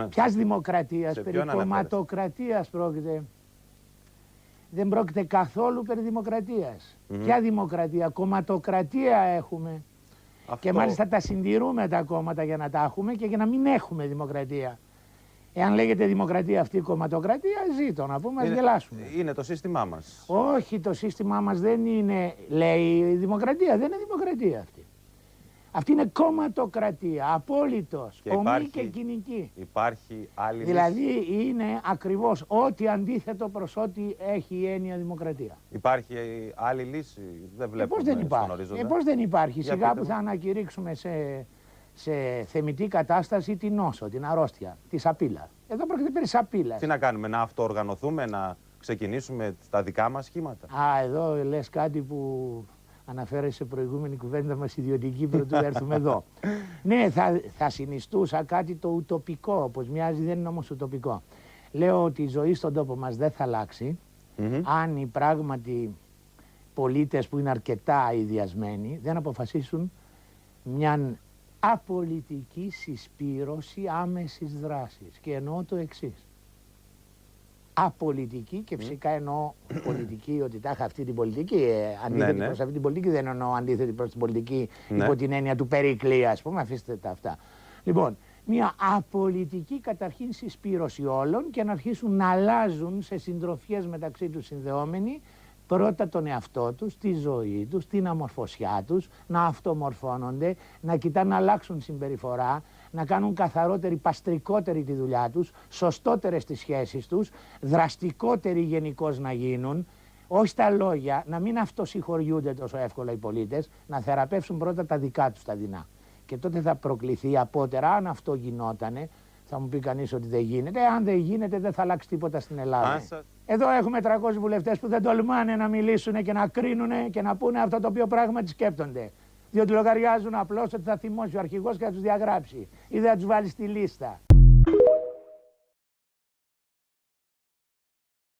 Ποιας δημοκρατίας? Περί κομματοκρατίας πρόκειται. Δεν πρόκειται καθόλου περί δημοκρατίας. Ποια δημοκρατία? Κομματοκρατία έχουμε. Αυτό... Και μάλιστα τα συντηρούμε τα κόμματα για να τα έχουμε και για να μην έχουμε δημοκρατία. Εάν λέγεται δημοκρατία αυτή η κομματοκρατία, ζήτω να πούμε, ας γελάσουμε. Είναι το σύστημά μας. Όχι, το σύστημά μας δεν είναι, λέει, δημοκρατία. Δεν είναι δημοκρατία αυτή. Αυτή είναι κομματοκρατία, απόλυτος, ομή και κοινική. Υπάρχει άλλη λύση. Δηλαδή είναι ακριβώς ό,τι αντίθετο προς ό,τι έχει η έννοια δημοκρατία. Υπάρχει άλλη λύση? Δεν βλέπουμε. Πώς δεν υπάρχει? Πώς δεν υπάρχει? Σιγά που θα ανακηρύξουμε σε θεμιτή κατάσταση την νόσο, την αρρώστια, τη σαπίλα. Εδώ πρόκειται περί σαπίλας. Τι να κάνουμε, να αυτοοργανωθούμε, να ξεκινήσουμε τα δικά μας σχήματα? Εδώ λες κάτι που αναφέρεσαι σε προηγούμενη κουβέντα μας ιδιωτική πρωτού έρθουμε εδώ. Ναι, θα συνιστούσα κάτι το ουτοπικό, όπως μοιάζει, δεν είναι όμως ουτοπικό. Λέω ότι η ζωή στον τόπο μας δεν θα αλλάξει αν οι πράγματι πολίτες που είναι αρκετά ιδιασμένοι δεν αποφασίσουν μια απολιτική συσπήρωση άμεσης δράσης. Και εννοώ το εξής. Απολιτική, και φυσικά εννοώ πολιτική, ότι τάχα αυτή την πολιτική, αντίθετη προς αυτή την πολιτική, δεν εννοώ αντίθετη προς την πολιτική υπό την έννοια του Περικλή, ας πούμε, αφήστε τα αυτά. Λοιπόν, μια απολιτική καταρχήν συσπήρωση όλων και να αρχίσουν να αλλάζουν σε συντροφιές μεταξύ τους συνδεόμενοι πρώτα τον εαυτό τους, τη ζωή τους, την αμορφωσιά τους, να αυτομορφώνονται, να κοιτάνε να αλλάξουν συμπεριφορά, να κάνουν καθαρότερη, παστρικότερη τη δουλειά τους, σωστότερες τις σχέσεις τους, δραστικότεροι γενικώς να γίνουν, όχι στα λόγια, να μην αυτοσυγχωριούνται τόσο εύκολα οι πολίτες, να θεραπεύσουν πρώτα τα δικά τους τα δεινά. Και τότε θα προκληθεί απότερα, αν αυτό γινότανε. Θα μου πει κανείς ότι δεν γίνεται. Αν δεν γίνεται, δεν θα αλλάξει τίποτα στην Ελλάδα. Εδώ έχουμε 300 βουλευτές που δεν τολμάνε να μιλήσουν και να κρίνουν και να πούνε αυτό το οποίο πράγματι σκέπτονται. Διότι λογαριάζουν απλώς ότι θα θυμώσει ο αρχηγός και θα τους διαγράψει ή δεν θα τους βάλει στη λίστα.